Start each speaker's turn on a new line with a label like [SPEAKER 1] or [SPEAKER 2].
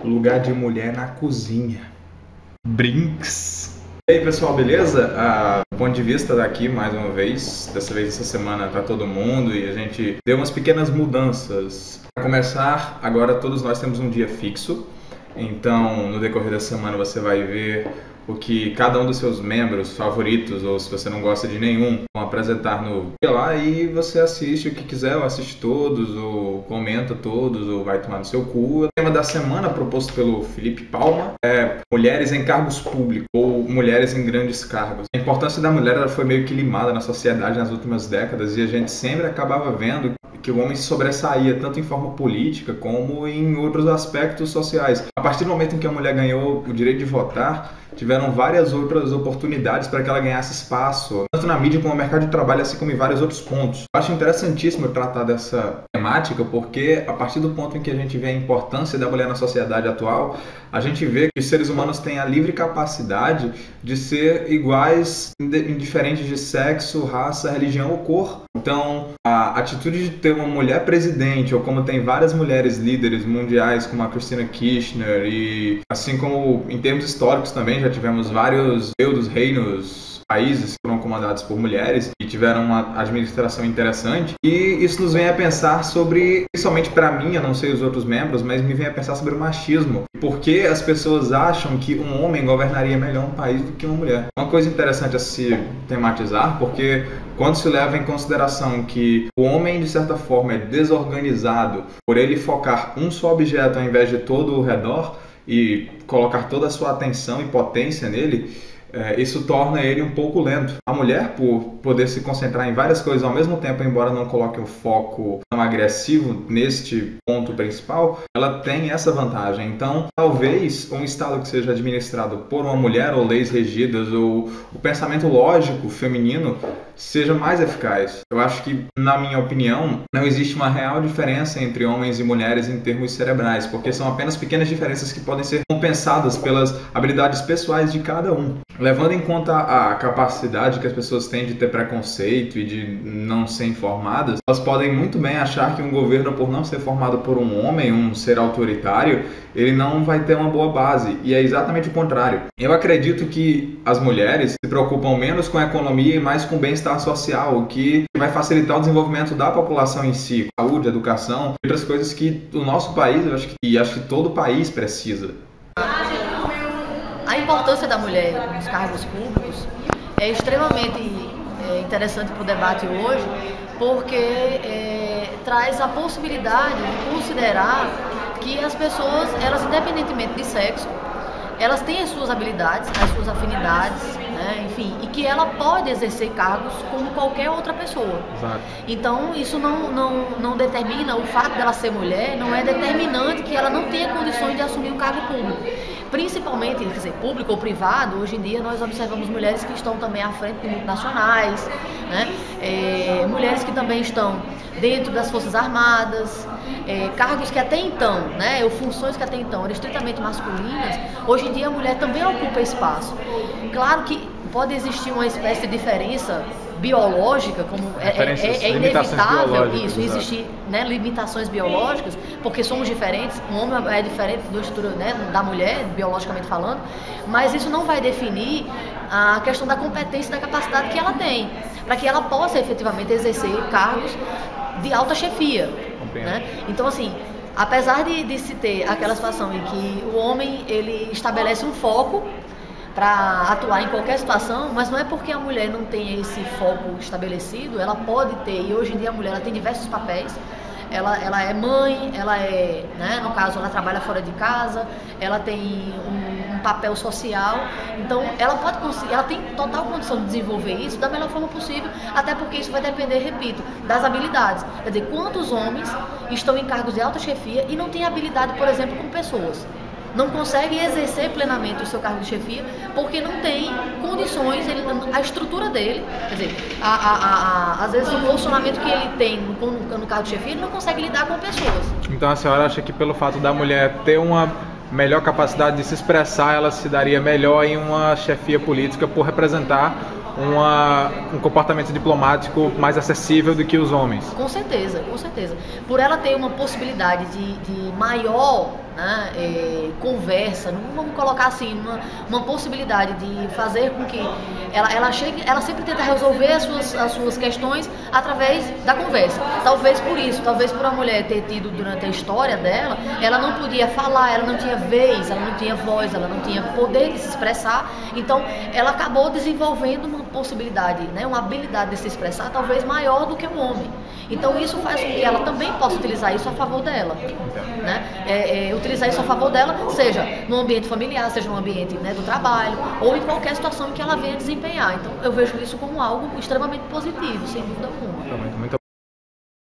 [SPEAKER 1] Lugar de mulher na cozinha. Brinks. E aí pessoal, beleza? Do ponto de vista daqui, mais uma vez, dessa vez essa semana tá todo mundo e a gente deu umas pequenas mudanças. Para começar, agora todos nós temos um dia fixo, então no decorrer da semana você vai ver o que cada um dos seus membros favoritos, ou se você não gosta de nenhum, vão apresentar no dia lá, e você assiste o que quiser, ou assiste todos, ou comenta todos, ou vai tomar no seu cu. O tema da semana, proposto pelo Felipe Palma, é mulheres em cargos públicos, ou mulheres em grandes cargos. A importância da mulher ela foi meio que limada na sociedade nas últimas décadas, e a gente sempre acabava vendo que o homem se sobressaía tanto em forma política como em outros aspectos sociais. A partir do momento em que a mulher ganhou o direito de votar, tiveram várias outras oportunidades para que ela ganhasse espaço, tanto na mídia como no mercado de trabalho, assim como em vários outros pontos. Eu acho interessantíssimo tratar dessa temática, porque a partir do ponto em que a gente vê a importância da mulher na sociedade atual, a gente vê que os seres humanos têm a livre capacidade de ser iguais, indiferente de sexo, raça, religião ou cor. Então, a atitude de ter uma mulher presidente, ou como tem várias mulheres líderes mundiais, como a Cristina Kirchner, e assim como em termos históricos também, já tivemos vários feudos, reinos, países que foram comandados por mulheres e tiveram uma administração interessante. E isso nos vem a pensar sobre, principalmente para mim, eu não sei os outros membros, mas me vem a pensar sobre o machismo. Por que as pessoas acham que um homem governaria melhor um país do que uma mulher? Uma coisa interessante a se tematizar, porque quando se leva em consideração que o homem, de certa forma, é desorganizado por ele focar um só objeto ao invés de todo o redor e colocar toda a sua atenção e potência nele, isso torna ele um pouco lento. A mulher, por poder se concentrar em várias coisas ao mesmo tempo, embora não coloque um foco tão agressivo neste ponto principal, ela tem essa vantagem. Então, talvez um Estado que seja administrado por uma mulher, ou leis regidas, ou o pensamento lógico feminino, seja mais eficaz. Eu acho que, na minha opinião, não existe uma real diferença entre homens e mulheres em termos cerebrais, porque são apenas pequenas diferenças que podem ser compensadas pelas habilidades pessoais de cada um. Levando em conta a capacidade que as pessoas têm de ter preconceito e de não ser informadas, elas podem muito bem achar que um governo, por não ser formado por um homem, um ser autoritário, ele não vai ter uma boa base. E é exatamente o contrário. Eu acredito que as mulheres se preocupam menos com a economia e mais com o bem-estar social, o que vai facilitar o desenvolvimento da população em si, saúde, educação, outras coisas que o nosso país, eu acho que todo o país precisa.
[SPEAKER 2] A importância da mulher nos cargos públicos é extremamente interessante para o debate hoje, porque traz a possibilidade de considerar que as pessoas, elas independentemente de sexo, elas têm as suas habilidades, as suas afinidades, né? Enfim, e que ela pode exercer cargos como qualquer outra pessoa.
[SPEAKER 1] Exato.
[SPEAKER 2] Então, isso não determina, o fato dela ser mulher não é determinante que ela não tenha condições de assumir um cargo público. Principalmente, quer dizer, público ou privado, hoje em dia nós observamos mulheres que estão também à frente de multinacionais, né? Mulheres que também estão dentro das Forças Armadas, cargos que até então, né, ou funções que até então eram estritamente masculinas, hoje em dia a mulher também ocupa espaço. Claro que pode existir uma espécie de diferença biológica, como é inevitável isso, existir, né, limitações biológicas, porque somos diferentes, um homem é diferente da estrutura, né, da mulher, biologicamente falando, mas isso não vai definir a questão da competência e da capacidade que ela tem, para que ela possa efetivamente exercer cargos de alta chefia, né? Então, assim, apesar de se ter aquela situação em que o homem ele estabelece um foco para atuar em qualquer situação, mas não é porque a mulher não tem esse foco estabelecido, ela pode ter, e hoje em dia a mulher ela tem diversos papéis. Ela é mãe, ela é, né, no caso, ela trabalha fora de casa, ela tem um papel social, então ela pode conseguir, ela tem total condição de desenvolver isso da melhor forma possível, até porque isso vai depender, repito, das habilidades. Quer dizer, quantos homens estão em cargos de alta chefia e não têm habilidade, por exemplo, com pessoas? Não consegue exercer plenamente o seu cargo de chefia porque não tem condições, a estrutura dele, quer dizer, às vezes o posicionamento que ele tem no cargo de chefia, ele não consegue lidar com pessoas.
[SPEAKER 1] Então a senhora acha que pelo fato da mulher ter uma melhor capacidade de se expressar, ela se daria melhor em uma chefia política por representar um comportamento diplomático mais acessível do que os homens?
[SPEAKER 2] Com certeza, com certeza. Por ela ter uma possibilidade de maior, né, conversa, não vamos colocar assim, uma possibilidade de fazer com que ela sempre tenta resolver as suas questões através da conversa. Talvez por isso, talvez por a mulher ter tido durante a história dela, ela não podia falar, ela não tinha vez, ela não tinha voz, ela não tinha poder de se expressar, então ela acabou desenvolvendo uma possibilidade, né, uma habilidade de se expressar talvez maior do que o homem. Então isso faz com que ela também possa utilizar isso a favor dela, né? Utilizar isso a favor dela, seja no ambiente familiar, seja no ambiente, né, do trabalho, ou em qualquer situação em que ela venha desempenhar. Então eu vejo isso como algo extremamente positivo, sem dúvida alguma.
[SPEAKER 1] Muito